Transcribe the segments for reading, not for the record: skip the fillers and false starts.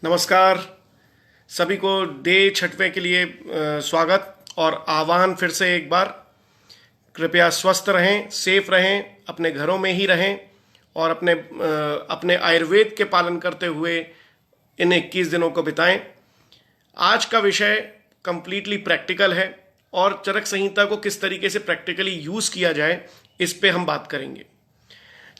नमस्कार। सभी को डे 6वें के लिए स्वागत और आह्वान फिर से एक बार। कृपया स्वस्थ रहें, सेफ रहें, अपने घरों में ही रहें और अपने आयुर्वेद के पालन करते हुए इन 21 दिनों को बिताएं। आज का विषय कंप्लीटली प्रैक्टिकल है और चरक संहिता को किस तरीके से प्रैक्टिकली यूज़ किया जाए इस पे हम बात करेंगे।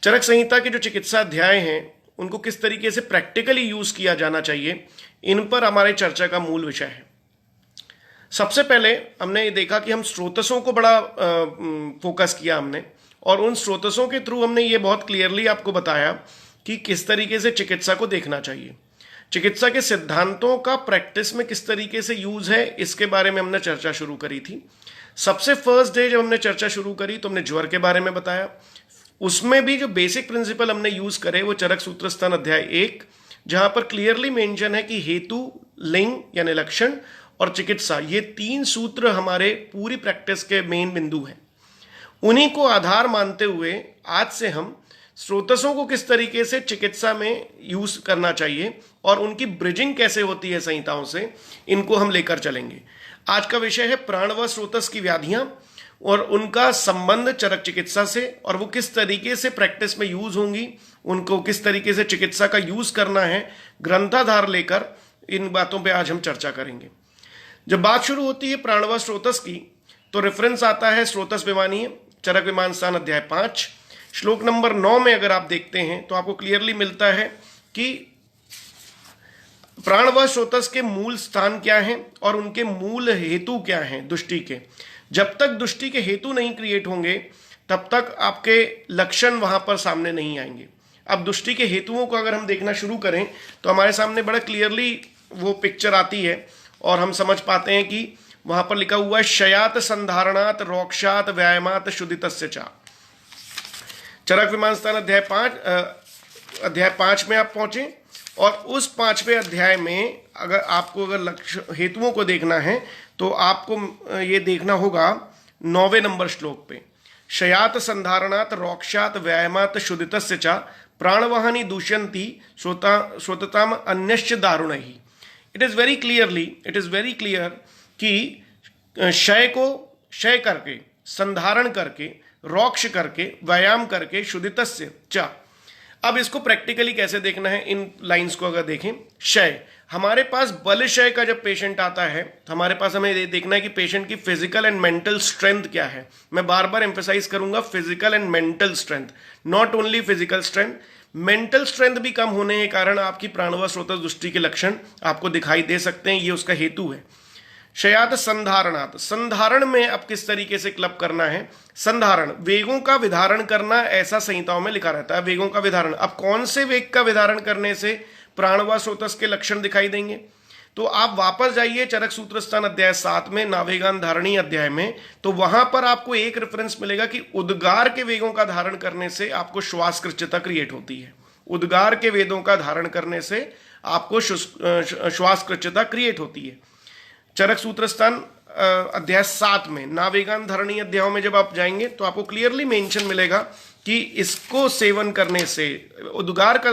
चरक संहिता के जो चिकित्सा अध्याय हैं उनको किस तरीके से प्रैक्टिकली यूज किया जाना चाहिए, इन पर हमारे चर्चा का मूल विषय है। सबसे पहले हमने ये देखा कि हम स्रोतसों को बड़ा फोकस किया हमने, और उन स्रोतसों के थ्रू हमने ये बहुत क्लियरली आपको बताया कि किस तरीके से चिकित्सा को देखना चाहिए। चिकित्सा के सिद्धांतों का प्रैक्टिस में किस तरीके से यूज है, इसके बारे में हमने चर्चा शुरू करी थी। सबसे फर्स्ट डे जब हमने चर्चा शुरू करी तो हमने ज्वर के बारे में बताया। उसमें भी जो बेसिक प्रिंसिपल हमने यूज करे वो चरक सूत्र स्थान अध्याय 1, जहां पर क्लियरली मेंशन है कि हेतु, लिंग यानी लक्षण और चिकित्सा, ये 3 सूत्र हमारे पूरी प्रैक्टिस के मेन बिंदु हैं। उन्हीं को आधार मानते हुए आज से हम स्रोतसों को किस तरीके से चिकित्सा में यूज करना चाहिए और उनकी ब्रिजिंग कैसे होती है संहिताओं से, इनको हम लेकर चलेंगे। आज का विषय है प्राण व स्रोतस की व्याधियां और उनका संबंध चरक चिकित्सा से, और वो किस तरीके से प्रैक्टिस में यूज होंगी, उनको किस तरीके से चिकित्सा का यूज करना है, ग्रंथाधार लेकर इन बातों पे आज हम चर्चा करेंगे। जब बात शुरू होती है प्राण व स्रोतस की तो रेफरेंस आता है स्रोतस विमानीय चरक विमान स्थान अध्याय 5 श्लोक नंबर 9 में अगर आप देखते हैं तो आपको क्लियरली मिलता है कि प्राण व स्रोतस के मूल स्थान क्या हैं और उनके मूल हेतु क्या हैं दुष्टि के। जब तक दुष्टि के हेतु नहीं क्रिएट होंगे तब तक आपके लक्षण वहां पर सामने नहीं आएंगे। अब दुष्टि के हेतुओं को अगर हम देखना शुरू करें तो हमारे सामने बड़ा क्लियरली वो पिक्चर आती है और हम समझ पाते हैं कि वहां पर लिखा हुआ है शयात संधारणात रोक्षात व्यायामात शुद्धितस्य चा। चरक विमान स्थान अध्याय 5 में आप पहुंचे और उस 5वें अध्याय में अगर लक्ष्य हेतुओं को देखना है तो आपको ये देखना होगा 9वें नंबर श्लोक पे, शयात संधारणात रोक्षात व्यायामात शुद्धितस्य च प्राणवाहनी दूष्यंती श्रोतताम अन्यश्च दारुणैः। इट इज वेरी क्लियर कि क्षय को क्षय करके, संधारण करके, रोक्ष करके, व्यायाम करके, शुद्धितस्य च। अब इसको प्रैक्टिकली कैसे देखना है, इन लाइंस को अगर देखें। क्षय, हमारे पास बल क्षय का जब पेशेंट आता है तो हमारे पास हमें ये देखना है कि पेशेंट की फिजिकल एंड मेंटल स्ट्रेंथ क्या है। मैं बार बार एम्फेसाइज करूंगा physical and mental strength, not only physical strength, mental strength भी कम होने के कारण आपकी प्राण व स्रोतस दुष्टि के लक्षण आपको दिखाई दे सकते हैं। ये उसका हेतु है। शयात संधारणात, संधारण में अब किस तरीके से क्लब करना है। संधारण, वेगों का विधारण करना, ऐसा संहिताओं में लिखा रहता है। वेगों का विधारण, अब कौन से वेग का विधारण करने से प्राण व स्रोतस के लक्षण दिखाई देंगे, तो आप वापस जाइए चरक सूत्र स्थान अध्याय 7 में नावेगान धारणी अध्याय में, तो वहां पर आपको एक रेफरेंस मिलेगा कि उद्गार के वेगों का धारण करने से आपको श्वास कृच्यता क्रिएट होती है। उद्गार के वेदों का धारण करने से आपको श्वास कृच्यता क्रिएट होती है। चरक सूत्र स्थान अध्याय 7 में नावेगान धरणी अध्यायों में जब आप जाएंगे तो आपको क्लियरली मेंशन मिलेगा कि इसको सेवन करने से उद्गार का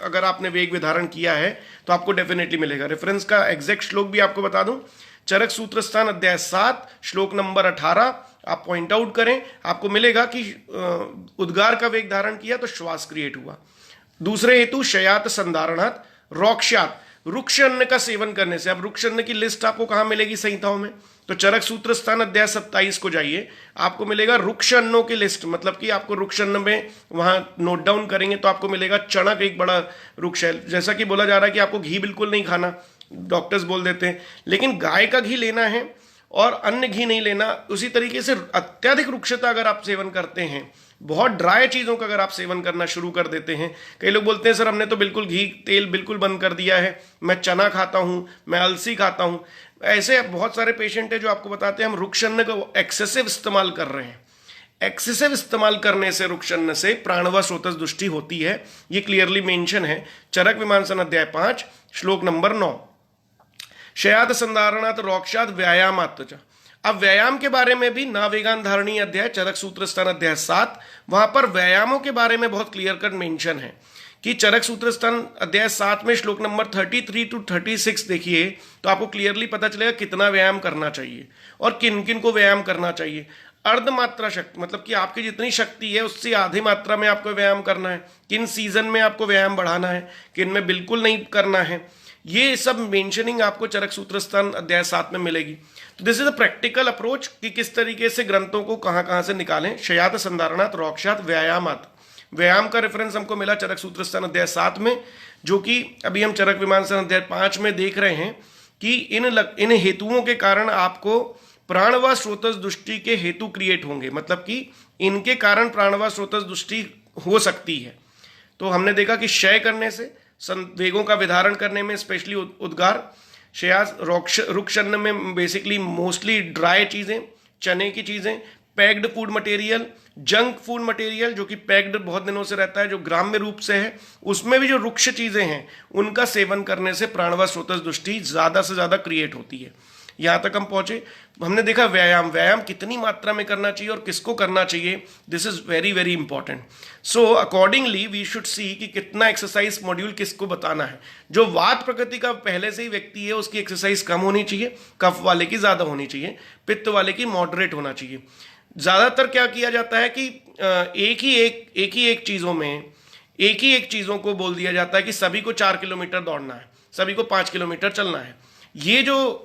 अगर आपने वेग विधारण किया है तो आपको डेफिनेटली मिलेगा। रेफरेंस का एग्जैक्ट श्लोक भी आपको बता दूं, चरक सूत्र स्थान अध्याय 7 श्लोक नंबर 18 आप पॉइंट आउट करें, आपको मिलेगा कि उद्गार का वेग धारण किया तो श्वास क्रिएट हुआ। दूसरे हेतु शयात संधारणात रोक्षात, रुक्ष अन्न का सेवन करने से। अब रुक्ष अन्न की लिस्ट आपको कहां मिलेगी संहिताओं में, तो चरक सूत्र स्थान अध्याय 27 को जाइए, आपको मिलेगा रुक्ष अन्नों की लिस्ट। मतलब कि आपको रुक्ष अन्न में वहां नोट डाउन करेंगे तो आपको मिलेगा चणक, एक बड़ा रुक्ष है। जैसा कि बोला जा रहा है कि आपको घी बिल्कुल नहीं खाना, डॉक्टर्स बोल देते हैं, लेकिन गाय का घी लेना है और अन्य घी नहीं लेना। उसी तरीके से अत्यधिक रुक्षता अगर आप सेवन करते हैं, बहुत ड्राई चीजों का अगर आप सेवन करना शुरू कर देते हैं, कई लोग बोलते हैं सर हमने तो बिल्कुल घी तेल बिल्कुल बंद कर दिया है, मैं चना खाता हूं, मैं अलसी खाता हूं। ऐसे बहुत सारे पेशेंट है जो आपको बताते हैं हम रुक्षअन्न का एक्सेसिव इस्तेमाल कर रहे हैं। एक्सेसिव इस्तेमाल करने से रुक्षअन्न से प्राण व स्रोतस दुष्टि होती है। ये क्लियरली मेंशन है चरक विमानसन अध्याय 5 श्लोक नंबर 9। शयात संधारणात रोक्षात व्यायामात। अब व्यायाम के बारे में भी नावेगान धारणी अध्याय चरक सूत्र स्थान अध्याय 7, वहां पर व्यायामों के बारे में बहुत क्लियर कट मेंशन है कि चरक सूत्र स्थान अध्याय 7 में श्लोक नंबर 33 to 36 देखिए तो आपको क्लियरली पता चलेगा कितना व्यायाम करना चाहिए और किन किन को व्यायाम करना चाहिए। अर्धमात्रा शक्ति मतलब कि आपकी जितनी शक्ति है उससे आधी मात्रा में आपको व्यायाम करना है, किन सीजन में आपको व्यायाम बढ़ाना है, किन में बिल्कुल नहीं करना है, ये सब मेंशनिंग आपको चरक सूत्र स्थान अध्याय 7 में मिलेगी। तो this is a practical approach कि किस तरीके से ग्रंथों को कहाँ कहाँ से निकालें। शयात, संधारणात, रोक्षात, व्यायामात। व्यायाम का रेफरेंस हमको मिला चरक सूत्र स्थान अध्याय 7 में, जो कि अभी हम चरक विमान स्थान अध्याय 5 में देख रहे हैं कि इन हेतुओं के कारण आपको प्राण व स्रोतस दृष्टि के हेतु क्रिएट होंगे, मतलब कि इनके कारण प्राण व स्रोतस दृष्टि हो सकती है। तो हमने देखा कि क्षय करने से, वेगों का विधारण करने में स्पेशली उद्गार, शयास, रुक्षन्न में बेसिकली मोस्टली ड्राई चीज़ें, चने की चीज़ें, packed food material, junk food material जो कि पैक्ड बहुत दिनों से रहता है, जो ग्राम्य रूप से है, उसमें भी जो रुक्ष चीज़ें हैं उनका सेवन करने से प्राण व स्रोतस दृष्टि ज़्यादा से ज़्यादा क्रिएट होती है। यहाँ तक हम पहुंचे। हमने देखा व्यायाम कितनी मात्रा में करना चाहिए और किसको करना चाहिए। This is very very important. So accordingly we should see कि कितना एक्सरसाइज मॉड्यूल किसको बताना है। जो वात प्रकृति का पहले से ही व्यक्ति है उसकी एक्सरसाइज कम होनी चाहिए, कफ वाले की ज़्यादा होनी चाहिए, पित्त वाले की मॉडरेट होना चाहिए। ज़्यादातर क्या किया जाता है कि एक ही एक चीज़ों को बोल दिया जाता है कि सभी को 4 किलोमीटर दौड़ना है, सभी को 5 किलोमीटर चलना है। ये जो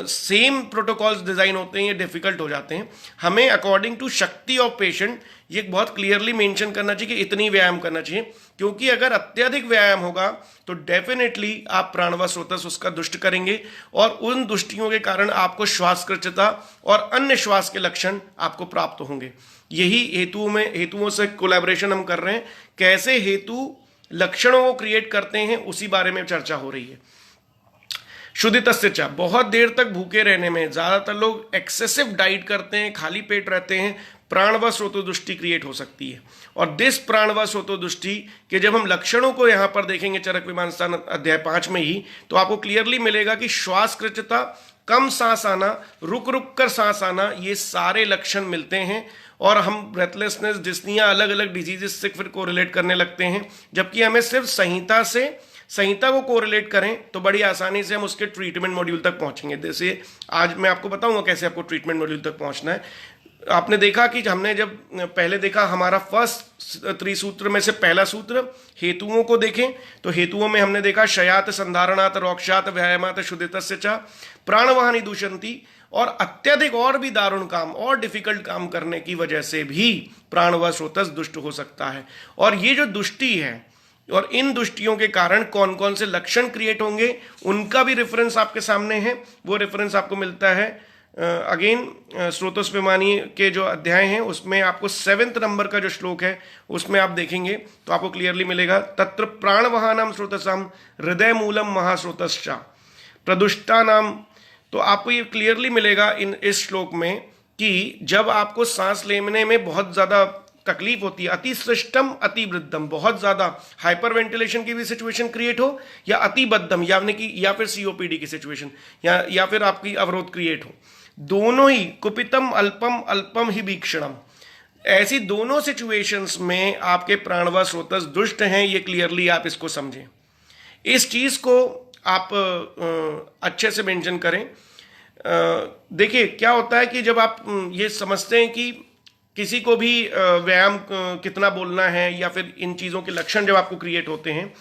सेम प्रोटोकॉल्स डिज़ाइन होते हैं ये डिफ़िकल्ट हो जाते हैं। हमें अकॉर्डिंग टू शक्ति ऑफ पेशेंट ये बहुत क्लियरली मेंशन करना चाहिए कि इतनी व्यायाम करना चाहिए, क्योंकि अगर अत्यधिक व्यायाम होगा तो डेफिनेटली आप प्राण व स्रोतस उसका दुष्ट करेंगे और उन दुष्टियों के कारण आपको श्वासकृच्छता और अन्य श्वास के लक्षण आपको प्राप्त होंगे। यही हेतुओं से कोलैबोरेशन हम कर रहे हैं। कैसे हेतु लक्षणों को क्रिएट करते हैं उसी बारे में चर्चा हो रही है। शुद्धितस्य च, बहुत देर तक भूखे रहने में, ज़्यादातर लोग एक्सेसिव डाइट करते हैं, खाली पेट रहते हैं, प्राण व स्रोतो दृष्टि क्रिएट हो सकती है। और दिस प्राण व स्रोतो दृष्टि के जब हम लक्षणों को यहाँ पर देखेंगे चरक विमान स्थान अध्याय 5 में ही, तो आपको क्लियरली मिलेगा कि श्वासकृच्छता, कम सांस आना, रुक रुक कर सांस आना, ये सारे लक्षण मिलते हैं। और हम ब्रेथलेसनेस, डिस्निया, अलग अलग डिजीजेस से फिर कोरिलेट करने लगते हैं, जबकि हमें सिर्फ संहिता को कोरिलेट करें तो बड़ी आसानी से हम उसके ट्रीटमेंट मॉड्यूल तक पहुंचेंगे। जैसे आज मैं आपको बताऊंगा कैसे आपको ट्रीटमेंट मॉड्यूल तक पहुंचना है। आपने देखा कि हमने जब पहले देखा हमारा फर्स्ट त्रिसूत्र में से पहला सूत्र हेतुओं को देखें तो हेतुओं में हमने देखा शयात, संधारणात, रोक्षात, व्यायामात, शुद्धितस्य च, प्राणवाहिनी दूषंती। और अत्यधिक और भी दारुण काम और डिफिकल्ट काम करने की वजह से भी प्राण व स्रोतस दुष्ट हो सकता है। और ये जो दुष्टि है और इन दुष्टियों के कारण कौन कौन से लक्षण क्रिएट होंगे उनका भी रेफरेंस आपके सामने है। वो रेफरेंस आपको मिलता है अगेन स्रोतस्विमानी के जो अध्याय हैं उसमें आपको 7वें नंबर का जो श्लोक है उसमें आप देखेंगे तो आपको क्लियरली मिलेगा। तत्र प्राणवहानाम स्रोतसाम हृदय मूलम महास्रोतश्चा प्रदुष्टा नाम। तो आपको ये क्लियरली मिलेगा इस श्लोक में कि जब आपको सांस लेने में बहुत ज़्यादा तकलीफ होती है, अति सृष्टम अति वृद्धम, बहुत ज्यादा हाइपर वेंटिलेशन की भी सिचुएशन क्रिएट हो या अति बद्धम यानी कि या फिर सीओपीडी की सिचुएशन या फिर आपकी अवरोध क्रिएट हो, दोनों ही कुपितम अल्पम अल्पम ही भीक्षणम, ऐसी दोनों सिचुएशंस में आपके प्राण व स्रोतस दुष्ट हैं। ये क्लियरली आप इसको समझें, इस चीज को आप अच्छे से मेंशन करें। देखिए क्या होता है कि जब आप ये समझते हैं कि किसी को भी व्यायाम कितना बोलना है या फिर इन चीज़ों के लक्षण जब आपको क्रिएट होते हैं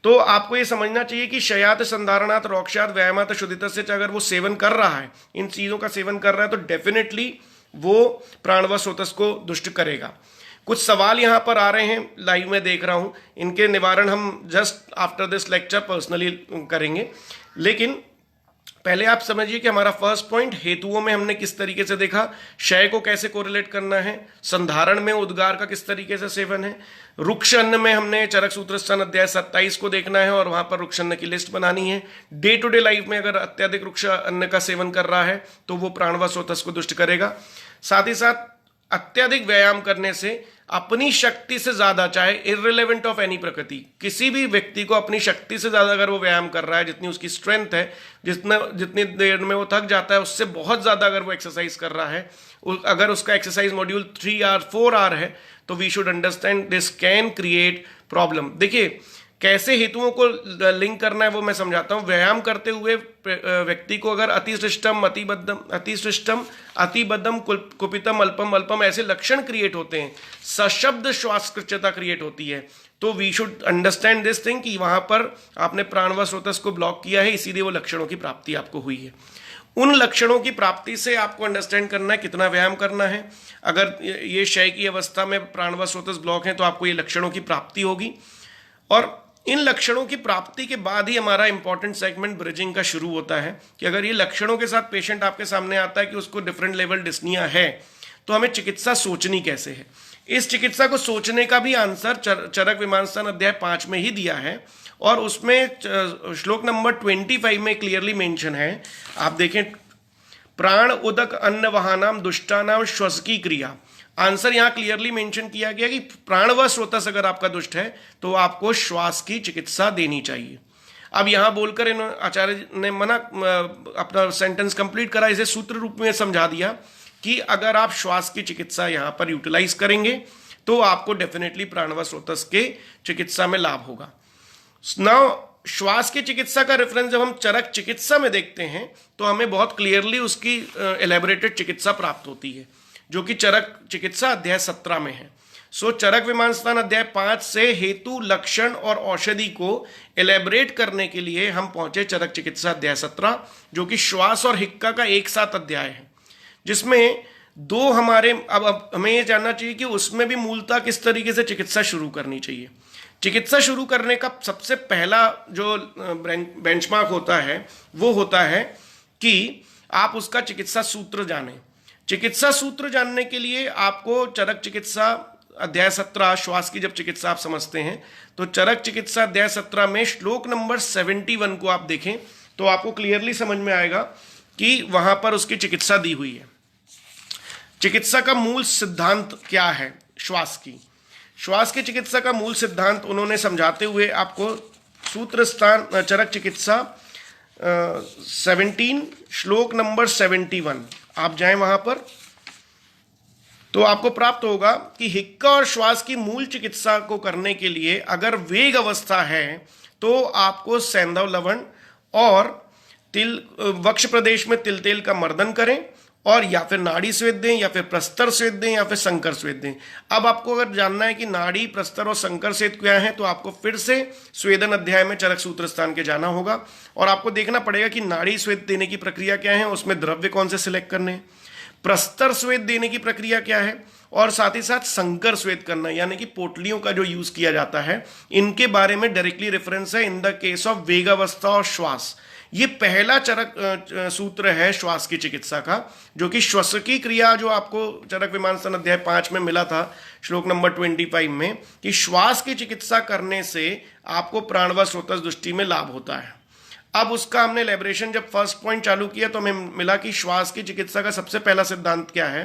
तो आपको ये समझना चाहिए कि शयात, संधारणात, रोक्षात, व्यायामात, शुद्धितस्य च अगर वो सेवन कर रहा है, इन चीज़ों का सेवन कर रहा है तो डेफिनेटली वो प्राण व स्रोतस को दुष्ट करेगा। कुछ सवाल यहाँ पर आ रहे हैं, लाइव में देख रहा हूँ, इनके निवारण हम just after this lecture personally करेंगे। लेकिन पहले आप समझिए कि हमारा फर्स्ट पॉइंट हेतुओं में हमने किस तरीके से देखा, क्षय को कैसे कोरिलेट करना है, संधारण में उद्गार का किस तरीके से सेवन है, रुक्ष अन्न में हमने चरक सूत्र स्थान अध्याय 27 को देखना है और वहां पर रुक्ष अन्न की लिस्ट बनानी है। डे टू डे लाइफ में अगर अत्यधिक रुक्ष अन्न का सेवन कर रहा है तो वो प्राण व स्रोतस को दुष्ट करेगा। साथ ही साथ अत्यधिक व्यायाम करने से अपनी शक्ति से ज्यादा, चाहे इररिलेवेंट ऑफ एनी प्रकृति, किसी भी व्यक्ति को अपनी शक्ति से ज्यादा अगर वो व्यायाम कर रहा है, जितनी उसकी स्ट्रेंथ है, जितनी देर में वो थक जाता है उससे बहुत ज्यादा अगर वो एक्सरसाइज कर रहा है, अगर उसका एक्सरसाइज मॉड्यूल 3 आवर 4 आवर है तो we should understand this can create problem. देखिए कैसे हेतुओं को लिंक करना है वो मैं समझाता हूं। व्यायाम करते हुए व्यक्ति को अगर अतिसृष्टम अतिबद्धम कुपितम अल्पम अल्पम ऐसे लक्षण क्रिएट होते हैं, सशब्द श्वासकृत्यता क्रिएट होती है, तो we should understand this thing कि वहां पर आपने प्राणवायु स्रोतस को ब्लॉक किया है, इसीलिए वो लक्षणों की प्राप्ति आपको हुई है। उन लक्षणों की प्राप्ति से आपको अंडरस्टैंड करना है कितना व्यायाम करना है। अगर ये क्षय की अवस्था में प्राणवायु स्रोतस ब्लॉक है तो आपको ये लक्षणों की प्राप्ति होगी, और इन लक्षणों की प्राप्ति के बाद ही हमारा इंपॉर्टेंट सेगमेंट ब्रिजिंग का शुरू होता है कि अगर ये लक्षणों के साथ पेशेंट आपके सामने आता है कि उसको डिफरेंट लेवल डिस्निया है, तो हमें चिकित्सा सोचनी कैसे है। इस चिकित्सा को सोचने का भी आंसर चरक विमान स्थान अध्याय 5 में ही दिया है, और उसमें श्लोक नंबर 25 में क्लियरली मेंशन है। आप देखें, प्राण उदक अन्न वहानाम दुष्टानाम श्वस की क्रिया। आंसर यहां क्लियरली मेंशन किया गया कि प्राण व स्रोतस अगर आपका दुष्ट है तो आपको श्वास की चिकित्सा देनी चाहिए। अब यहां बोलकर आचार्य ने मना अपना सेंटेंस कंप्लीट करा, इसे सूत्र रूप में समझा दिया कि अगर आप श्वास की चिकित्सा यहां पर यूटिलाइज करेंगे तो आपको डेफिनेटली प्राण व स्रोतस के चिकित्सा में लाभ होगा। नाउ श्वास की चिकित्सा का रेफरेंस जब हम चरक चिकित्सा में देखते हैं तो हमें बहुत क्लियरली उसकी एलेबोरेटेड चिकित्सा प्राप्त होती है, जो कि चरक चिकित्सा अध्याय 17 में है। सो चरक विमान स्थान अध्याय 5 से हेतु, लक्षण और औषधि को एलेबरेट करने के लिए हम पहुंचे चरक चिकित्सा अध्याय 17, जो कि श्वास और हिक्का का एक साथ अध्याय है, जिसमें दो हमारे अब हमें यह जानना चाहिए कि उसमें भी मूलतः किस तरीके से चिकित्सा शुरू करनी चाहिए। चिकित्सा शुरू करने का सबसे पहला जो बेंचमार्क होता है वो होता है कि आप उसका चिकित्सा सूत्र जानें। चिकित्सा सूत्र जानने के लिए आपको चरक चिकित्सा अध्याय 17 श्वास की जब चिकित्सा आप समझते हैं तो चरक चिकित्सा अध्याय 17 में श्लोक नंबर 71 को आप देखें तो आपको क्लियरली समझ में आएगा कि वहां पर उसकी चिकित्सा दी हुई है। चिकित्सा का मूल सिद्धांत क्या है श्वास की चिकित्सा का मूल सिद्धांत उन्होंने समझाते हुए आपको सूत्र स्थान चरक चिकित्सा 17 श्लोक नंबर 71 आप जाएं वहां पर तो आपको प्राप्त होगा कि हिक्का और श्वास की मूल चिकित्सा को करने के लिए अगर वेग अवस्था है तो आपको सैंधव लवण और तिल वक्ष प्रदेश में तिल तेल का मर्दन करें, और या फिर नाड़ी स्वेद दें या फिर प्रस्तर स्वेद दें या फिर संकर स्वेद दें। अब आपको अगर जानना है कि नाड़ी, प्रस्तर और संकर स्वेद क्या है तो आपको फिर से स्वेदन अध्याय में चरक सूत्र स्थान के जाना होगा, और आपको देखना पड़ेगा कि नाड़ी स्वेद देने की प्रक्रिया क्या है, उसमें द्रव्य कौन से सिलेक्ट करने हैं, प्रस्तर स्वेद देने की प्रक्रिया क्या है, और साथ ही साथ संकर स्वेद करना यानी कि पोटलियों का जो यूज किया जाता है, इनके बारे में डायरेक्टली रेफरेंस है इन द केस ऑफ वेगावस्था और श्वास। ये पहला चरक सूत्र है श्वास की चिकित्सा का, जो कि श्वस की क्रिया जो आपको चरक विमान स्थान अध्याय 5 में मिला था श्लोक नंबर 25 में, कि श्वास की चिकित्सा करने से आपको प्राण व स्रोतस दृष्टि में लाभ होता है। अब उसका हमने एलेबोरेशन जब फर्स्ट पॉइंट चालू किया तो हमें मिला कि श्वास की चिकित्सा का सबसे पहला सिद्धांत क्या है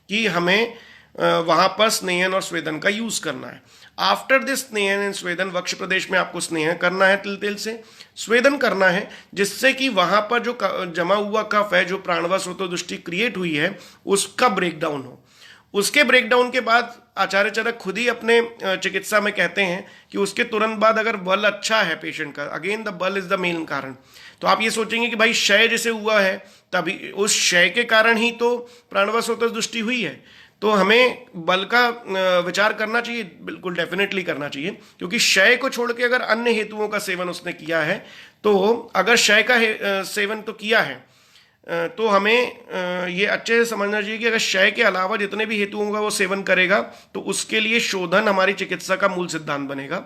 कि हमें वहां पर स्नेहन और स्वेदन का यूज करना है। आफ्टर दिस स्नेहन एंड स्वेदन वक्ष प्रदेश में आपको स्नेह करना है, तिल तेल से स्वेदन करना है, जिससे कि वहां पर जो जमा हुआ कफ है, जो प्राणवा स्रोत दृष्टि क्रिएट हुई है, उसका ब्रेकडाउन हो। उसके ब्रेकडाउन के बाद आचार्य चरक खुद ही अपने चिकित्सा में कहते हैं कि उसके तुरंत बाद अगर बल अच्छा है पेशेंट का, अगेन द बल इज द मेन कारण, तो आप ये सोचेंगे कि भाई क्षय जैसे हुआ है तभी उस क्षय के कारण ही तो प्राणवा स्रोत दृष्टि हुई है, तो हमें बल का विचार करना चाहिए, बिल्कुल डेफिनेटली करना चाहिए, क्योंकि क्षय को छोड़ के अगर अन्य हेतुओं का सेवन उसने किया है, तो अगर क्षय का सेवन तो किया है तो हमें ये अच्छे से समझना चाहिए कि अगर क्षय के अलावा जितने भी हेतुओं का वो सेवन करेगा तो उसके लिए शोधन हमारी चिकित्सा का मूल सिद्धांत बनेगा,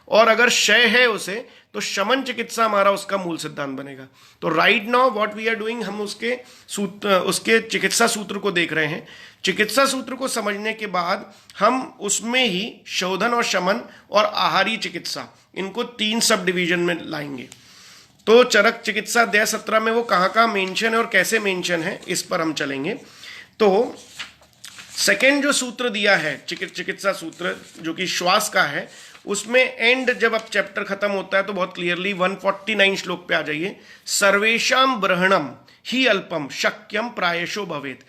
और अगर क्षय है उसे तो शमन चिकित्सा हमारा उसका मूल सिद्धांत बनेगा। तो right now what we are doing, हम उसके चिकित्सा सूत्र को देख रहे हैं। चिकित्सा सूत्र को समझने के बाद हम उसमें ही शोधन और शमन और आहारी चिकित्सा, इनको 3 सब डिवीजन में लाएंगे। तो चरक चिकित्सा अध्याय 17 में वो कहाँ कहाँ मेंशन है और कैसे मेंशन है, इस पर हम चलेंगे। तो सेकेंड जो सूत्र दिया है चिकित्सा सूत्र जो कि श्वास का है, उसमें एंड जब अब चैप्टर खत्म होता है तो बहुत क्लियरली 149 श्लोक पे आ जाइए। सर्वेशाम ब्रहणम ही अल्पम शक्यम प्रायशो भवेत।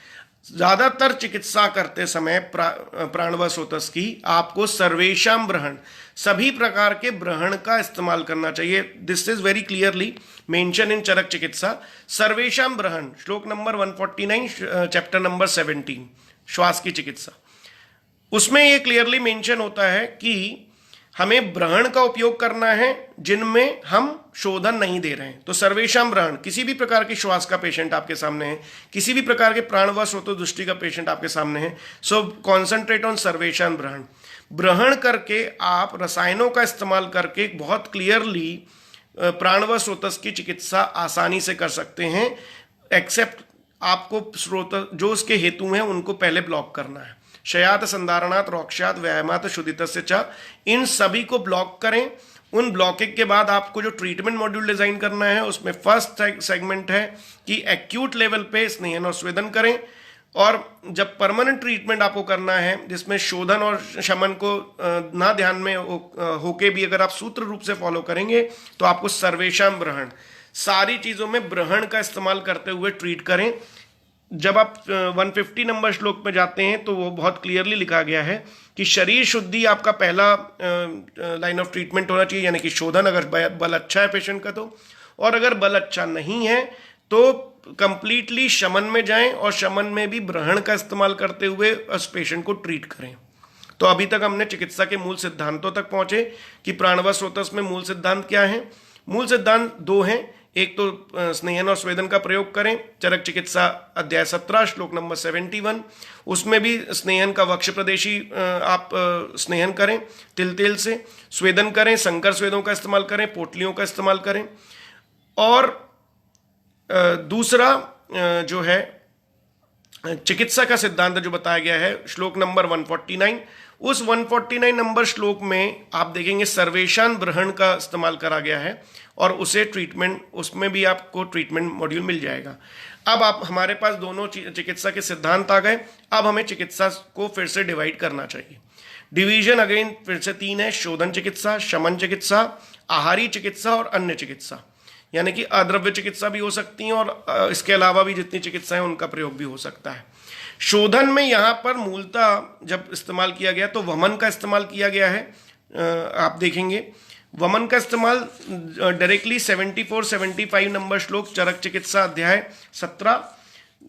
ज्यादातर चिकित्सा करते समय प्राणवसोतस की आपको सर्वेशम ब्रहण, सभी प्रकार के ब्रहण का इस्तेमाल करना चाहिए। This is very clearly mention in Charak चिकित्सा। सर्वेशम ब्रहण, श्लोक नंबर 149, चैप्टर नंबर 17, श्वास की चिकित्सा। उसमें यह क्लियरली मेंशन होता है कि हमें ब्रहण का उपयोग करना है जिनमें हम शोधन नहीं दे रहे हैं। तो सर्वेशम ब्रहण, किसी भी प्रकार की श्वास का पेशेंट आपके सामने है, किसी भी प्रकार के प्राणवसोतदुष्टि का पेशेंट आपके सामने है, सो कॉन्सेंट्रेट ऑन सर्वेशम ब्रहण। ब्रहण करके आप रसायनों का इस्तेमाल करके बहुत क्लियरली प्राणवसोतस की चिकित्सा आसानी से कर सकते हैं, एक्सेप्ट आपको स्रोत जो उसके हेतु हैं उनको पहले ब्लॉक करना है। शयात, संधारणात, रोक्षात, व्यायामात, शुद्धितस्य च, इन सभी को ब्लॉक करें। उन ब्लॉकिंग के बाद आपको जो ट्रीटमेंट मॉड्यूल डिजाइन करना है उसमें फर्स्ट सेगमेंट है कि एक्यूट लेवल पे स्नेहन और स्वेदन करें, और जब परमानेंट ट्रीटमेंट आपको करना है जिसमें शोधन और शमन को ना ध्यान में होके भी अगर आप सूत्र रूप से फॉलो करेंगे तो आपको सर्वेशम ब्रहण, सारी चीजों में ब्रहण का इस्तेमाल करते हुए ट्रीट करें। जब आप 150 नंबर श्लोक में जाते हैं तो वो बहुत क्लियरली लिखा गया है कि शरीर शुद्धि आपका पहला लाइन ऑफ ट्रीटमेंट होना चाहिए, यानी कि शोधन अगर बल अच्छा है पेशेंट का तो, और अगर बल अच्छा नहीं है तो कंप्लीटली शमन में जाएं और शमन में भी ब्रहण का इस्तेमाल करते हुए उस पेशेंट को ट्रीट करें। तो अभी तक हमने चिकित्सा के मूल सिद्धांतों तक पहुंचे कि प्राणवसोतस में मूल सिद्धांत क्या है। मूल सिद्धांत दो हैं, एक तो स्नेहन और स्वेदन का प्रयोग करें, चरक चिकित्सा अध्याय 17 श्लोक नंबर 71, उसमें भी स्नेहन का वक्ष प्रदेशी आप स्नेहन करें तिल से, स्वेदन करें, संकर स्वेदों का इस्तेमाल करें, पोटलियों का इस्तेमाल करें। और दूसरा जो है चिकित्सा का सिद्धांत जो बताया गया है श्लोक नंबर 149, उस 149 नंबर श्लोक में आप देखेंगे सर्वेशम ब्रहण का इस्तेमाल करा गया है और उसे ट्रीटमेंट, उसमें भी आपको ट्रीटमेंट मॉड्यूल मिल जाएगा। अब आप हमारे पास दोनों चिकित्सा के सिद्धांत आ गए। अब हमें चिकित्सा को फिर से डिवाइड करना चाहिए। डिवीजन अगेन फिर से 3 है, शोधन चिकित्सा, शमन चिकित्सा, आहारी चिकित्सा और अन्य चिकित्सा, यानी कि अद्रव्य चिकित्सा भी हो सकती है और इसके अलावा भी जितनी चिकित्सा है उनका प्रयोग भी हो सकता है। शोधन में यहाँ पर मूलतः जब इस्तेमाल किया गया तो वमन का इस्तेमाल किया गया है। आप देखेंगे वमन का इस्तेमाल डायरेक्टली 74-75 नंबर श्लोक चरक चिकित्सा अध्याय 17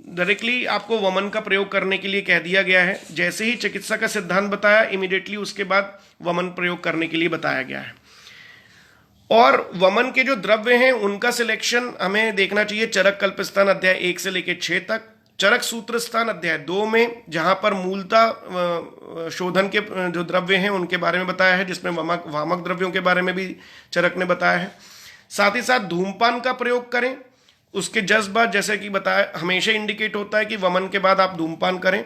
डायरेक्टली आपको वमन का प्रयोग करने के लिए कह दिया गया है। जैसे ही चिकित्सा का सिद्धांत बताया इमीडिएटली उसके बाद वमन प्रयोग करने के लिए बताया गया है। और वमन के जो द्रव्य हैं उनका सिलेक्शन हमें देखना चाहिए चरक कल्पस्थान अध्याय 1 से लेकर 6 तक, चरक सूत्र स्थान अध्याय 2 में जहां पर मूलतः शोधन के जो द्रव्य हैं उनके बारे में बताया है, जिसमें वामक द्रव्यों के बारे में भी चरक ने बताया है। साथ ही साथ धूमपान का प्रयोग करें, उसके जस्ट बाद जैसे कि बताया हमेशा इंडिकेट होता है कि वमन के बाद आप धूमपान करें।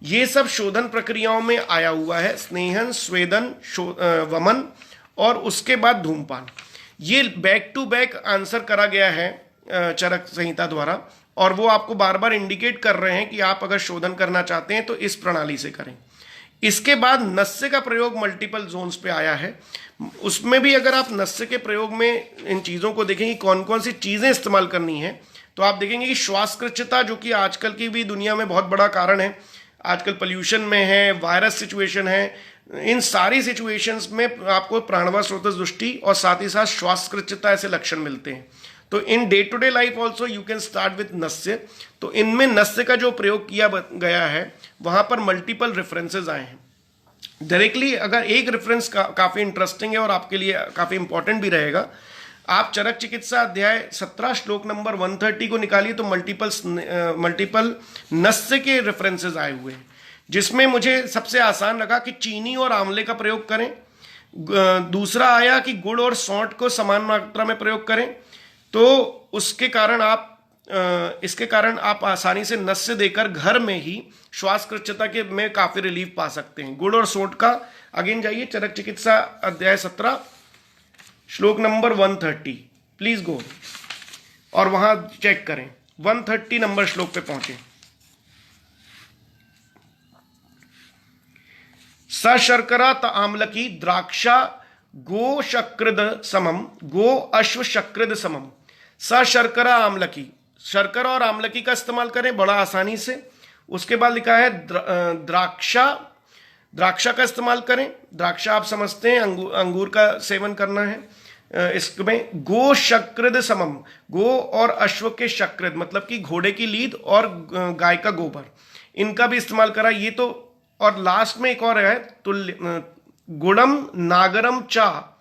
ये सब शोधन प्रक्रियाओं में आया हुआ है, स्नेहन, स्वेदन, वमन और उसके बाद धूमपान। ये बैक टू बैक आंसर करा गया है चरक संहिता द्वारा, और वो आपको बार बार इंडिकेट कर रहे हैं कि आप अगर शोधन करना चाहते हैं तो इस प्रणाली से करें। इसके बाद नस्य का प्रयोग मल्टीपल जोन्स पे आया है, उसमें भी अगर आप नस्य के प्रयोग में इन चीज़ों को देखेंगे कौन कौन सी चीज़ें इस्तेमाल करनी है, तो आप देखेंगे कि श्वासकृच्छता जो कि आजकल की भी दुनिया में बहुत बड़ा कारण है, आजकल पोल्यूशन में है, वायरस सिचुएशन है, इन सारी सिचुएशंस में आपको प्राणवसोतस दृष्टि और साथ ही साथ श्वासकृच्छता ऐसे लक्षण मिलते हैं। तो in day to day life also you can start with nasya. तो इनमें नस्य का जो प्रयोग किया गया है वहां पर मल्टीपल रेफरेंसेस आए हैं। डायरेक्टली अगर एक रेफरेंस काफी इंटरेस्टिंग है और आपके लिए काफी इंपॉर्टेंट भी रहेगा, आप चरक चिकित्सा अध्याय 17 श्लोक नंबर 130 को निकालिए तो मल्टीपल नस्य के रेफरेंसेस आए हुए हैं, जिसमें मुझे सबसे आसान लगा कि चीनी और आंवले का प्रयोग करें। दूसरा आया कि गुड़ और सौंठ को समान मात्रा में प्रयोग करें, तो उसके कारण इसके कारण आप आसानी से नस्य देकर घर में ही श्वासकृच्छता के में काफी रिलीफ पा सकते हैं। गुड़ और सौंठ का अगेन जाइए चरक चिकित्सा अध्याय 17 श्लोक नंबर 130, प्लीज गो और वहां चेक करें 130 नंबर श्लोक पे पहुंचे। सशर्करा त आम्लकी द्राक्षा गो शक्रद समम गो अश्व शक्रद समम। सशर्करा आम्लकी, शर्करा और आम्लकी का इस्तेमाल करें बड़ा आसानी से। उसके बाद लिखा है द्राक्षा, द्राक्षा का इस्तेमाल करें। द्राक्षा आप समझते हैं, अंगूर का सेवन करना है। इसमें गो शकृद समम, गो और अश्व के शकृद मतलब कि घोड़े की लीद और गाय का गोबर, इनका भी इस्तेमाल करा। ये तो, और लास्ट में एक और है तुल्य, गुड़म नागरम चा,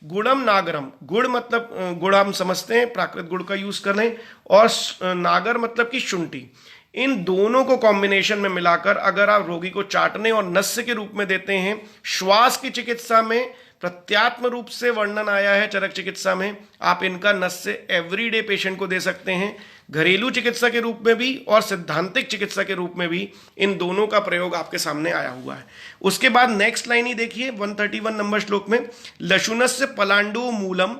गुड़म नागरम, गुड़ मतलब गुड़ हम समझते हैं, प्राकृतिक गुड़ का यूज करें, और नागर मतलब कि शुंठी। इन दोनों को कॉम्बिनेशन में मिलाकर अगर आप रोगी को चाटने और नस्य के रूप में देते हैं, श्वास की चिकित्सा में प्रत्यात्म रूप से वर्णन आया है चरक चिकित्सा में, आप इनका नस्य एवरीडे पेशेंट को दे सकते हैं, घरेलू चिकित्सा के रूप में भी और सिद्धांतिक चिकित्सा के रूप में भी इन दोनों का प्रयोग आपके सामने आया हुआ है। उसके बाद नेक्स्ट लाइन ही देखिए 131 नंबर श्लोक में, लशुनस्य पलांडु मूलम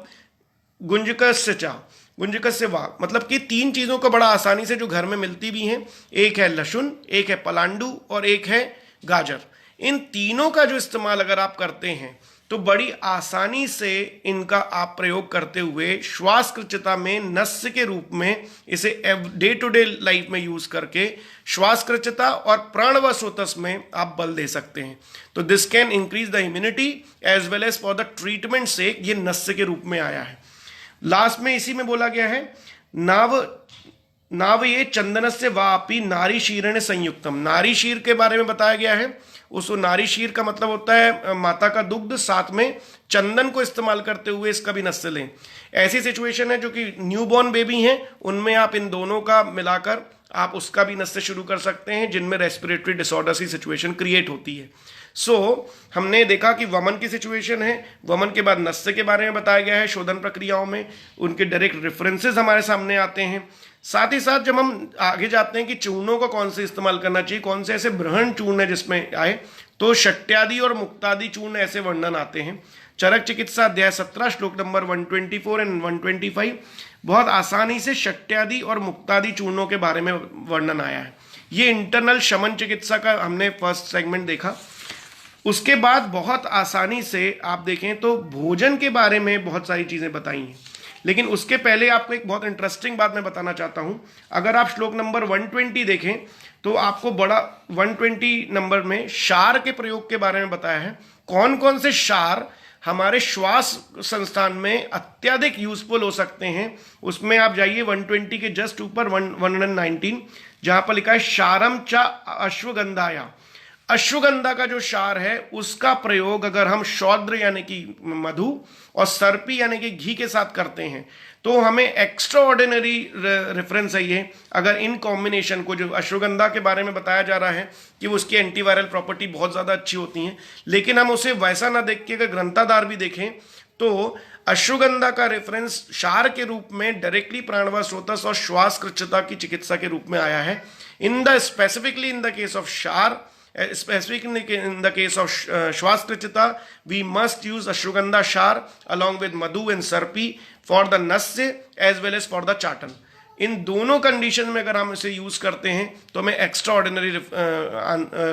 गुंजकस्य चा, गुंजकस्य वा, मतलब कि तीन चीजों को बड़ा आसानी से जो घर में मिलती भी हैं, एक है लहसुन, एक है पलांडू और एक है गाजर। इन तीनों का जो इस्तेमाल अगर आप करते हैं तो बड़ी आसानी से इनका आप प्रयोग करते हुए श्वासकृचिता में नस्य के रूप में इसे डे टू डे लाइफ में यूज करके श्वासकृचिता और प्राणवसोतस में आप बल दे सकते हैं। तो this can increase the immunity as well as for the treatment से ये नस्य के रूप में आया है। लास्ट में इसी में बोला गया है, नाव ये चंदन से वापी नारी शीरण संयुक्तम, नारी शीर के बारे में बताया गया है। उस नारी शीर का मतलब होता है माता का दुग्ध, साथ में चंदन को इस्तेमाल करते हुए इसका भी नस्य लें। ऐसी सिचुएशन है जो कि न्यूबॉर्न बेबी हैं, उनमें आप इन दोनों का मिलाकर आप उसका भी नस्य शुरू कर सकते हैं, जिनमें रेस्पिरेटरी डिसऑर्डर की सिचुएशन क्रिएट होती है। हमने देखा कि वमन की सिचुएशन है, वमन के बाद नस्य के बारे में बताया गया है शोधन प्रक्रियाओं में, उनके डायरेक्ट रेफरेंसेस हमारे सामने आते हैं। साथ ही साथ जब हम आगे जाते हैं कि चूर्णों को कौन से इस्तेमाल करना चाहिए, कौन से ऐसे बृहण चूर्ण है जिसमें आए, तो शट्यादि और मुक्तादि चूर्ण ऐसे वर्णन आते हैं। चरक चिकित्सा अध्याय 17 श्लोक नंबर 124 एंड 125 बहुत आसानी से शट्यादि और मुक्तादि चूर्णों के बारे में वर्णन आया है। ये इंटरनल शमन चिकित्सा का हमने फर्स्ट सेगमेंट देखा। उसके बाद बहुत आसानी से आप देखें तो भोजन के बारे में बहुत सारी चीजें बताई हैं, लेकिन उसके पहले आपको एक बहुत इंटरेस्टिंग बात मैं बताना चाहता हूं। अगर आप श्लोक नंबर 120 देखें तो आपको बड़ा 120 नंबर में क्षार के प्रयोग के बारे में बताया है। कौन कौन से क्षार हमारे श्वास संस्थान में अत्यधिक यूजफुल हो सकते हैं, उसमें आप जाइए 120 के जस्ट ऊपर 119, जहां पर लिखा है क्षारम च अश्वगंधाया। अश्वगंधा का जो क्षार है उसका प्रयोग अगर हम शौद्र यानी कि मधु और सर्पी यानी कि घी के साथ करते हैं तो हमें एक्स्ट्रा ऑर्डिनरी रेफरेंस है ये। अगर इन कॉम्बिनेशन को, जो अश्वगंधा के बारे में बताया जा रहा है कि वो उसकी एंटीवायरल प्रॉपर्टी बहुत ज़्यादा अच्छी होती हैं, लेकिन हम उसे वैसा ना देख के अगर ग्रंथाधार भी देखें तो अश्वगंधा का रेफरेंस क्षार के रूप में डायरेक्टली प्राणवासोतस और श्वासकृच्छता की चिकित्सा के रूप में आया है। Specifically in the case of क्षार, specifically in the case of Shwaskrachita, we must use ashwagandha shar along with madhu and sarpi for the nasya as well as for the chatan. इन दोनों कंडीशन में अगर हम इसे use करते हैं तो हमें एक्स्ट्रा ऑर्डिनरी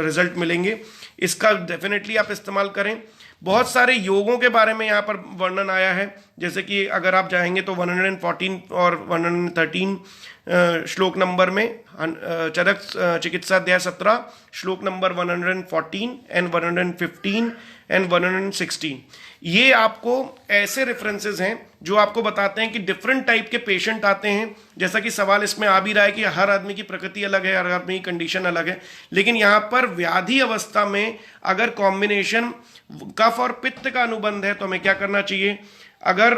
रिजल्ट मिलेंगे। इसका डेफिनेटली आप इस्तेमाल करें। बहुत सारे योगों के बारे में यहाँ पर वर्णन आया है, जैसे कि अगर आप जाएंगे तो 114 और 113 श्लोक नंबर में चरक चिकित्सा अध्याय 17 श्लोक नंबर 114 एंड 115 एंड 116, ये आपको ऐसे रेफरेंसेस हैं जो आपको बताते हैं कि डिफरेंट टाइप के पेशेंट आते हैं। जैसा कि सवाल इसमें आ भी रहा है कि हर आदमी की प्रकृति अलग है, हर आदमी की कंडीशन अलग है, लेकिन यहाँ पर व्याधि अवस्था में अगर कॉम्बिनेशन कफ और पित्त का अनुबंध है तो हमें क्या करना चाहिए। अगर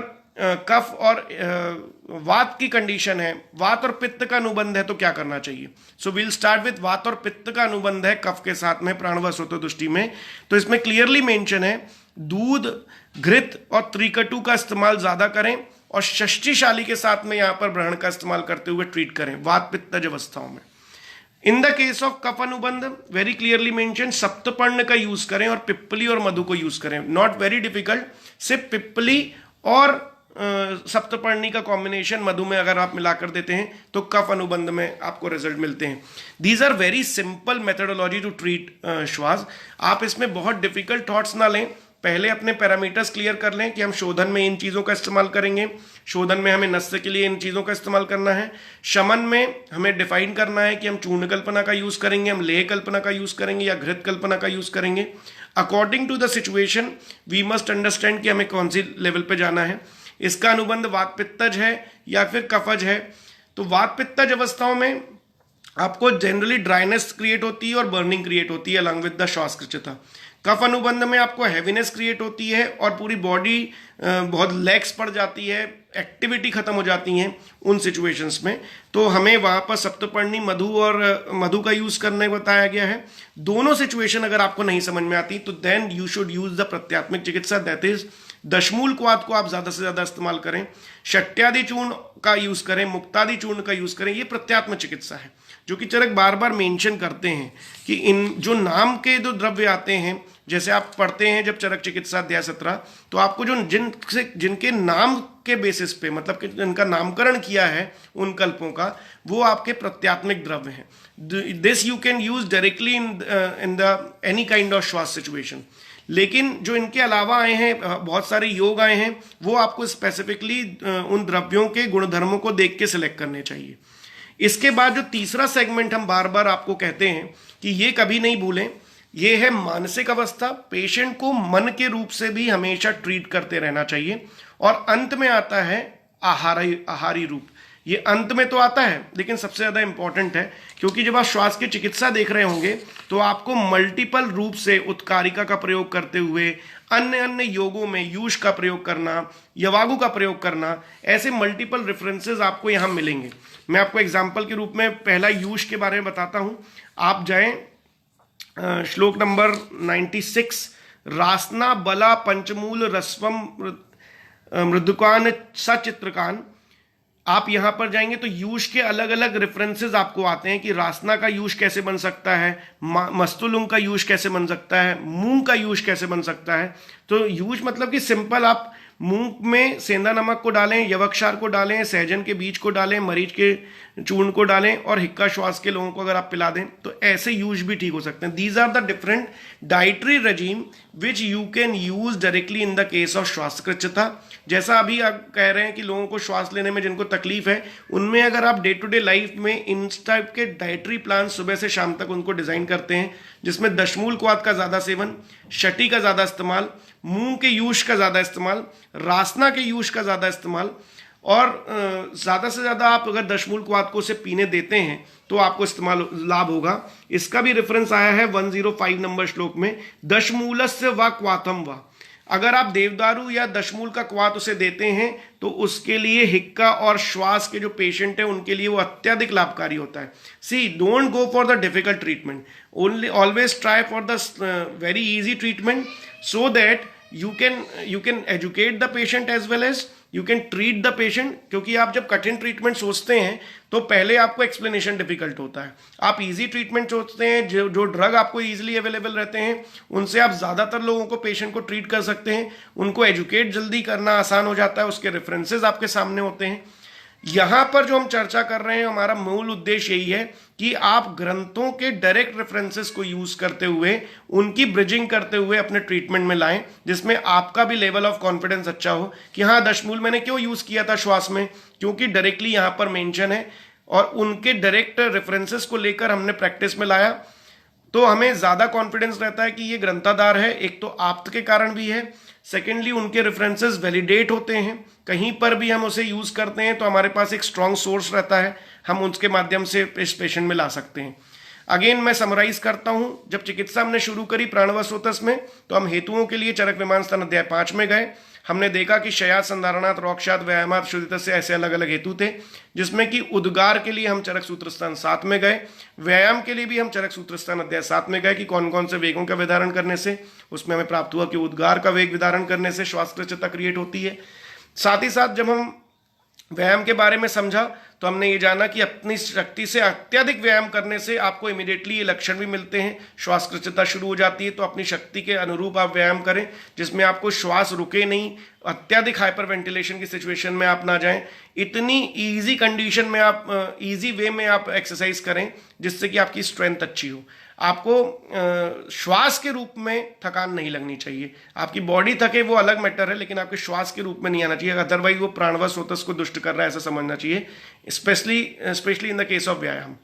कफ और वात की कंडीशन है, वात और पित्त का अनुबंध है तो क्या करना चाहिए। सो वील स्टार्ट विद वात और पित्त का अनुबंध है कफ के साथ में प्राणवासोतो दृष्टि में, तो इसमें क्लियरली मेंशन है दूध, घृत और त्रिकटु का इस्तेमाल ज्यादा करें और षष्टिशाली के साथ में यहां पर ब्रहण का इस्तेमाल करते हुए ट्रीट करें वात पित्तज अवस्थाओं में। इन द केस ऑफ कफ अनुबंध वेरी क्लियरली मेंशन सप्तपर्ण का यूज करें और पिप्पली और मधु को यूज करें। नॉट वेरी डिफिकल्ट, सिर्फ पिप्पली और सप्तपर्णी का कॉम्बिनेशन मधु में अगर आप मिलाकर देते हैं तो कफ अनुबंध में आपको रिजल्ट मिलते हैं। These are very simple methodology to treat श्वास। आप इसमें बहुत डिफिकल्ट थॉट्स ना लें, पहले अपने पैरामीटर्स क्लियर कर लें कि हम शोधन में इन चीज़ों का इस्तेमाल करेंगे, शोधन में हमें नस्य के लिए इन चीज़ों का इस्तेमाल करना है, शमन में हमें डिफाइन करना है कि हम चूर्ण कल्पना का यूज़ करेंगे, हम लेह कल्पना का यूज़ करेंगे या घृत कल्पना का यूज़ करेंगे। According to the situation we must understand कि हमें कौन सी लेवल पे जाना है। इसका अनुबंध वात पित्तज है या फिर कफज है। तो वात पित्तज अवस्थाओं में आपको जनरली ड्राइनेस क्रिएट होती है और बर्निंग क्रिएट होती है अलॉन्ग विद द श्वासकृच्छता। कफ अनुबंध में आपको हैवीनेस क्रिएट होती है और पूरी बॉडी बहुत लैक्स पड़ जाती है, एक्टिविटी खत्म हो जाती है उन सिचुएशंस में। तो हमें वहां पर सप्तपर्णी मधु और मधु का यूज करने बताया गया है। दोनों सिचुएशन अगर आपको नहीं समझ में आती तो then you should use the प्रत्यात्मक चिकित्सा, दैट इज दशमूल क्वाथ को आप ज्यादा से ज्यादा इस्तेमाल करें, शट्यादि चूर्ण का यूज करें, मुक्तादि चूर्ण का यूज करें। ये प्रत्यात्मक चिकित्सा है जो कि चरक बार बार मेंशन करते हैं कि इन जो नाम के जो द्रव्य आते हैं, जैसे आप पढ़ते हैं जब चरक चिकित्सा अध्याय 17, तो आपको जो जिनके नाम के बेसिस पे, मतलब कि जिनका नामकरण किया है उन कल्पों का, वो आपके प्रत्यात्मक द्रव्य हैं। This you can use directly in the any kind of श्वास सिचुएशन। लेकिन जो इनके अलावा आए हैं, बहुत सारे योग आए हैं, वो आपको स्पेसिफिकली उन द्रव्यों के गुणधर्मों को देख के सिलेक्ट करने चाहिए। इसके बाद जो तीसरा सेगमेंट हम बार बार आपको कहते हैं कि ये कभी नहीं भूलें, ये है मानसिक अवस्था। पेशेंट को मन के रूप से भी हमेशा ट्रीट करते रहना चाहिए। और अंत में आता है आहारी रूप। ये अंत में तो आता है लेकिन सबसे ज्यादा इंपॉर्टेंट है, क्योंकि जब आप श्वास की चिकित्सा देख रहे होंगे तो आपको मल्टीपल रूप से उत्कारिका का प्रयोग करते हुए अन्य अन्य योगों में यूष का प्रयोग करना, यवागु का प्रयोग करना, ऐसे मल्टीपल रेफरेंसेस आपको यहां मिलेंगे। मैं आपको एग्जाम्पल के रूप में पहला यूष के बारे में बताता हूं। आप जाएं श्लोक नंबर 96, रासना बला पंचमूल रस्वम मृदुकान सचित्रकान। आप यहां पर जाएंगे तो यूष के अलग अलग रेफरेंसेस आपको आते हैं कि रासना का यूष कैसे बन सकता है, मस्तुलुंग का यूष कैसे बन सकता है, मूंग का यूष कैसे बन सकता है। तो यूष मतलब कि सिंपल आप मूंग में सेंधा नमक को डालें, यवक्षार को डालें, सहजन के बीज को डालें, मरीच के चूर्ण को डालें और हिक्का श्वास के लोगों को अगर आप पिला दें तो ऐसे यूज भी ठीक हो सकते हैं। These are the different dietary regime which you can use directly in the case of श्वासकृच्छता। जैसा अभी आप कह रहे हैं कि लोगों को श्वास लेने में जिनको तकलीफ है, उनमें अगर आप डे टू डे लाइफ में इन टाइप के डाइटरी प्लान सुबह से शाम तक उनको डिजाइन करते हैं, जिसमें दशमूल क्वाथ का ज्यादा सेवन, शटी का ज्यादा इस्तेमाल, मूंग के यूष का ज्यादा इस्तेमाल, रासना के यूष का ज्यादा इस्तेमाल, और ज्यादा से ज्यादा आप अगर दशमूल क्वाथ को उसे पीने देते हैं तो आपको इस्तेमाल लाभ होगा। इसका भी रेफरेंस आया है 105 नंबर श्लोक में, दशमूलस्य व क्वाथम व। अगर आप देवदारू या दशमूल का क्वाथ उसे देते हैं तो उसके लिए हिक्का और श्वास के जो पेशेंट है उनके लिए वो अत्यधिक लाभकारी होता है। See, don't go for the difficult treatment, only always try for the very easy treatment, so that you can educate the patient as well as you can treat the patient। क्योंकि आप जब कठिन ट्रीटमेंट सोचते हैं तो पहले आपको explanation difficult होता है। आप इजी ट्रीटमेंट सोचते हैं, जो ड्रग आपको इजीली अवेलेबल रहते हैं उनसे आप ज्यादातर लोगों को, पेशेंट को ट्रीट कर सकते हैं, उनको एजुकेट जल्दी करना आसान हो जाता है, उसके रेफरेंसेस आपके सामने होते हैं। यहां पर जो हम चर्चा कर रहे हैं, हमारा मूल उद्देश्य यही है कि आप ग्रंथों के डायरेक्ट रेफरेंसेस को यूज करते हुए उनकी ब्रिजिंग करते हुए अपने ट्रीटमेंट में लाएं, जिसमें आपका भी लेवल ऑफ कॉन्फिडेंस अच्छा हो कि हाँ, दशमूल मैंने क्यों यूज किया था श्वास में, क्योंकि डायरेक्टली यहां पर मेंशन है और उनके डायरेक्ट रेफरेंसेस को लेकर हमने प्रैक्टिस में लाया, तो हमें ज्यादा कॉन्फिडेंस रहता है कि ये ग्रंथाधार है। एक तो आप्त के कारण भी है, सेकेंडली उनके रेफरेंसेस वैलिडेट होते हैं, कहीं पर भी हम उसे यूज करते हैं तो हमारे पास एक स्ट्रॉन्ग सोर्स रहता है, हम उसके माध्यम से इस पेशेंट में ला सकते हैं। अगेन मैं समराइज करता हूं, जब चिकित्सा हमने शुरू करी प्राणवस्रोतस में तो हम हेतुओं के लिए चरक विमान स्थान अध्याय 5 में गए। हमने देखा कि शयात, संधारणात्, रोक्षात, व्यायामात्, शुद्धित से ऐसे अलग अलग हेतु थे, जिसमें कि उद्गार के लिए हम चरक सूत्र स्थान 7 में गए, व्यायाम के लिए भी हम चरक सूत्र स्थान अध्याय 7 में गए कि कौन कौन से वेगों का विधारण करने से उसमें हमें प्राप्त हुआ कि उद्गार का वेग विधारण करने से श्वासकृच्छता क्रिएट होती है। साथ ही साथ जब हम व्यायाम के बारे में समझा तो हमने ये जाना कि अपनी शक्ति से अत्यधिक व्यायाम करने से आपको इमीडिएटली ये लक्षण भी मिलते हैं, श्वासकृच्छता शुरू हो जाती है। तो अपनी शक्ति के अनुरूप आप व्यायाम करें जिसमें आपको श्वास रुके नहीं, अत्यधिक हाइपर वेंटिलेशन की सिचुएशन में आप ना जाएं। इतनी इजी कंडीशन में आप इजी वे में आप एक्सरसाइज करें जिससे कि आपकी स्ट्रेंथ अच्छी हो। आपको श्वास के रूप में थकान नहीं लगनी चाहिए। आपकी बॉडी थके वो अलग मैटर है, लेकिन आपके श्वास के रूप में नहीं आना चाहिए, अदरवाइज वो प्राणवा स्रोतस को दुष्ट कर रहा है ऐसा समझना चाहिए, specially in the case of व्यायाम।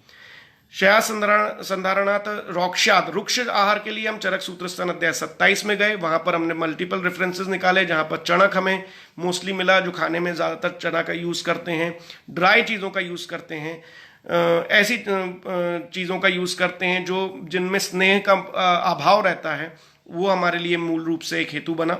शया संधारणात रोक्षात, रुक्ष आहार के लिए हम चरक सूत्रस्थान अध्याय 27 में गए। वहां पर हमने मल्टीपल रेफरेंसेस निकाले जहां पर चणक हमें मोस्टली मिला, जो खाने में ज्यादातर चना का यूज करते हैं, ड्राई चीजों का यूज करते हैं, ऐसी चीज़ों का यूज़ करते हैं जो जिनमें स्नेह का अभाव रहता है, वो हमारे लिए मूल रूप से एक हेतु बना।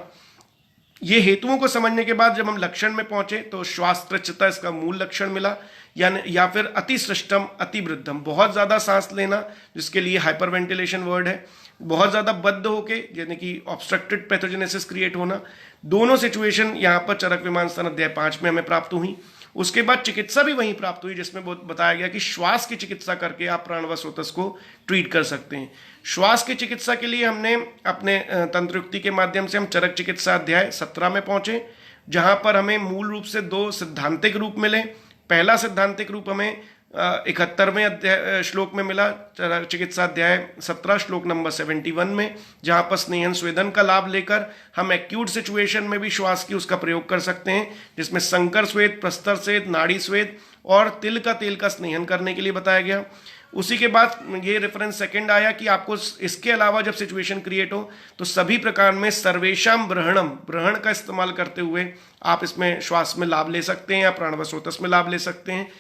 ये हेतुओं को समझने के बाद जब हम लक्षण में पहुंचे तो श्वासकृच्छता इसका मूल लक्षण मिला, या फिर अतिसृष्टम अतिवृद्धम, बहुत ज़्यादा सांस लेना जिसके लिए हाइपर वेंटिलेशन वर्ड है, बहुत ज़्यादा बद्ध होके यानी कि ऑब्स्ट्रक्टेड पैथोजेनेसिस क्रिएट होना। दोनों सिचुएशन यहाँ पर चरक विमान स्थान अध्याय 5 में हमें प्राप्त हुई। उसके बाद चिकित्सा भी वहीं प्राप्त हुई जिसमें बताया गया कि श्वास की चिकित्सा करके आप प्राणवा स्रोतस को ट्रीट कर सकते हैं। श्वास की चिकित्सा के लिए हमने अपने तंत्रयुक्ति के माध्यम से हम चरक चिकित्सा अध्याय 17 में पहुंचे, जहां पर हमें मूल रूप से 2 सिद्धांतिक रूप मिले। पहला सिद्धांतिक रूप हमें 71वें श्लोक में मिला, चिकित्सा अध्याय 17 श्लोक नंबर 71 में, जहां पर स्नेहन स्वेदन का लाभ लेकर हम एक्यूट सिचुएशन में भी श्वास की उसका प्रयोग कर सकते हैं, जिसमें संकर स्वेद, प्रस्तर स्वेद, नाड़ी स्वेद और तिल का तेल का स्नेहन करने के लिए बताया गया। उसी के बाद ये रेफरेंस सेकंड आया कि आपको इसके अलावा जब सिचुएशन क्रिएट हो तो सभी प्रकार में सर्वेशम ब्रहण का इस्तेमाल करते हुए आप इसमें श्वास में लाभ ले सकते हैं या प्राणवा स्रोतस में लाभ ले सकते हैं।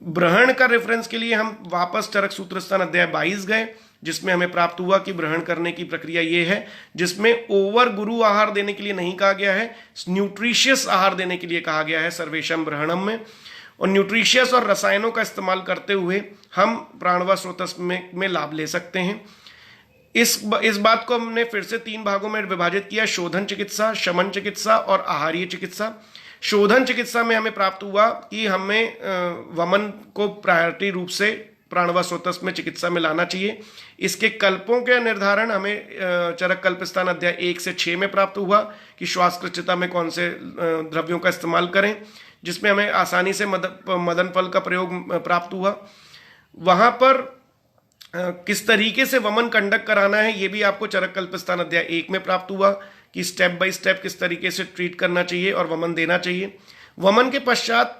ब्रहण का रेफरेंस के लिए हम वापस चरक सूत्रस्थान अध्याय 22 गए, जिसमें हमें प्राप्त हुआ कि ब्रहण करने की प्रक्रिया ये है, जिसमें ओवर गुरु आहार देने के लिए नहीं कहा गया है, न्यूट्रिशियस आहार देने के लिए कहा गया है सर्वेशम ब्रहणम में। और न्यूट्रिशियस और रसायनों का इस्तेमाल करते हुए हम प्राणवा स्रोतस में लाभ ले सकते हैं। इस बात को हमने फिर से 3 भागों में विभाजित किया, शोधन चिकित्सा, शमन चिकित्सा और आहारीय चिकित्सा। शोधन चिकित्सा में हमें प्राप्त हुआ कि हमें वमन को प्रायोरिटी रूप से प्राणवा स्रोतस में चिकित्सा में लाना चाहिए। इसके कल्पों के निर्धारण हमें चरक कल्पस्थान अध्याय 1 से 6 में प्राप्त हुआ कि श्वासकृच्छता में कौन से द्रव्यों का इस्तेमाल करें, जिसमें हमें आसानी से मदन फल का प्रयोग प्राप्त हुआ। वहां पर किस तरीके से वमन कंडक्ट कराना है ये भी आपको चरक कल्पस्थान अध्याय 1 में प्राप्त हुआ कि स्टेप बाय स्टेप किस तरीके से ट्रीट करना चाहिए और वमन देना चाहिए। वमन के पश्चात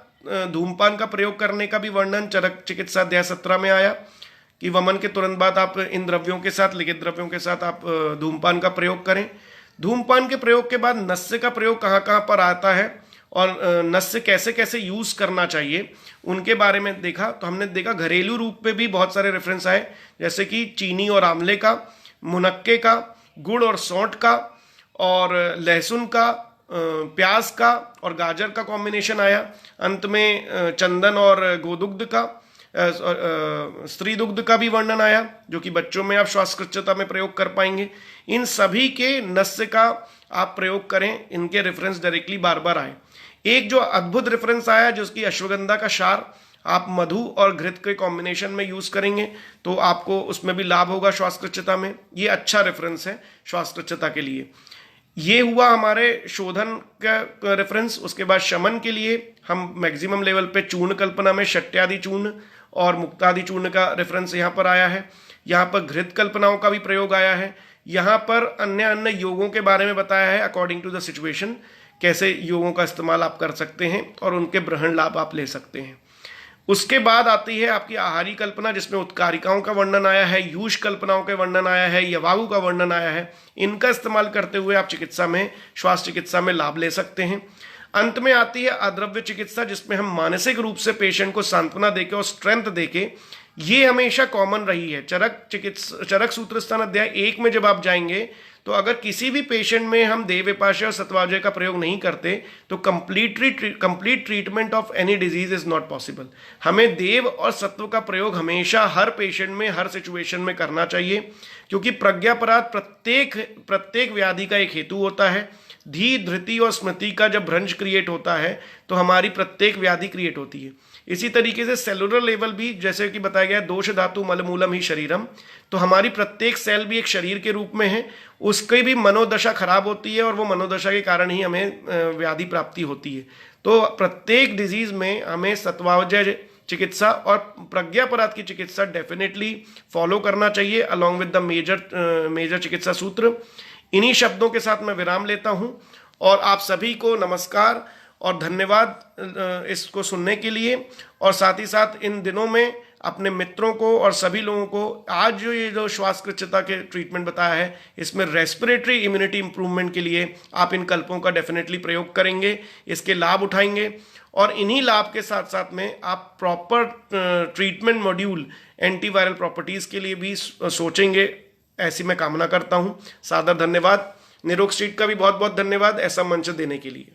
धूमपान का प्रयोग करने का भी वर्णन चरक चिकित्सा अध्याय 17 में आया कि वमन के तुरंत बाद आप इन द्रव्यों के साथ, लिखित द्रव्यों के साथ आप धूमपान का प्रयोग करें। धूमपान के प्रयोग के बाद नस्य का प्रयोग कहाँ कहाँ पर आता है और नस्य कैसे कैसे यूज करना चाहिए उनके बारे में देखा। तो हमने देखा घरेलू रूप में भी बहुत सारे रेफरेंस आए, जैसे कि चीनी और आंवले का, मुनक्के का, गुड़ और सौंठ का, और लहसुन का, प्याज का और गाजर का कॉम्बिनेशन आया। अंत में चंदन और गोदुग्ध का, स्त्री दुग्ध का भी वर्णन आया, जो कि बच्चों में आप श्वासकृच्छता में प्रयोग कर पाएंगे। इन सभी के नस्य का आप प्रयोग करें, इनके रेफरेंस डायरेक्टली बार बार आए। एक जो अद्भुत रेफरेंस आया जिसकी अश्वगंधा का क्षार आप मधु और घृत के कॉम्बिनेशन में यूज करेंगे तो आपको उसमें भी लाभ होगा श्वासकृच्छता में। ये अच्छा रेफरेंस है श्वासकृच्छता के लिए। ये हुआ हमारे शोधन का रेफरेंस। उसके बाद शमन के लिए हम मैक्सिमम लेवल पे चूर्ण कल्पना में शट्यादि चूर्ण और मुक्तादि चूर्ण का रेफरेंस यहाँ पर आया है। यहाँ पर घृत कल्पनाओं का भी प्रयोग आया है। यहाँ पर अन्य अन्य योगों के बारे में बताया है अकॉर्डिंग टू द सिचुएशन, कैसे योगों का इस्तेमाल आप कर सकते हैं और उनके ब्रहण लाभ आप ले सकते हैं। उसके बाद आती है आपकी आहारी कल्पना, जिसमें उत्कारिकाओं का वर्णन आया है, यूष कल्पनाओं का वर्णन आया है, यवागु का वर्णन आया है। इनका इस्तेमाल करते हुए आप चिकित्सा में, श्वास चिकित्सा में लाभ ले सकते हैं। अंत में आती है अद्रव्य चिकित्सा, जिसमें हम मानसिक रूप से पेशेंट को सांत्वना देके और स्ट्रेंथ देके, ये हमेशा कॉमन रही है। चरक सूत्रस्थान अध्याय 1 में जब आप जाएंगे तो अगर किसी भी पेशेंट में हम देव विपाशय और सत्वाजय का प्रयोग नहीं करते तो complete treatment of any disease is not possible. हमें देव और सत्व का प्रयोग हमेशा हर पेशेंट में, हर सिचुएशन में करना चाहिए, क्योंकि प्रज्ञापराध प्रत्येक व्याधि का एक हेतु होता है। धी, धृति और स्मृति का जब भ्रंश क्रिएट होता है तो हमारी प्रत्येक व्याधि क्रिएट होती है। इसी तरीके से सेलुलर लेवल भी, जैसे कि बताया गया, दोष धातु मल मूलम ही शरीरम, तो हमारी प्रत्येक सेल भी एक शरीर के रूप में है, उसकी भी मनोदशा खराब होती है और वो मनोदशा के कारण ही हमें व्याधि प्राप्ति होती है। तो प्रत्येक डिजीज में हमें सत्वावजय चिकित्सा और प्रज्ञापराध की चिकित्सा डेफिनेटली फॉलो करना चाहिए अलॉन्ग विद द मेजर चिकित्सा सूत्र। इन्हीं शब्दों के साथ मैं विराम लेता हूं और आप सभी को नमस्कार और धन्यवाद इसको सुनने के लिए। और साथ ही साथ इन दिनों में अपने मित्रों को और सभी लोगों को आज जो श्वासकृच्छता के ट्रीटमेंट बताया है, इसमें रेस्पिरेटरी इम्यूनिटी इंप्रूवमेंट के लिए आप इन कल्पों का डेफिनेटली प्रयोग करेंगे, इसके लाभ उठाएंगे और इन्हीं लाभ के साथ साथ में आप proper treatment module antiviral properties के लिए भी सोचेंगे, ऐसी मैं कामना करता हूं। सादर धन्यवाद। निरोग स्ट्रीट का भी बहुत बहुत धन्यवाद ऐसा मंच देने के लिए।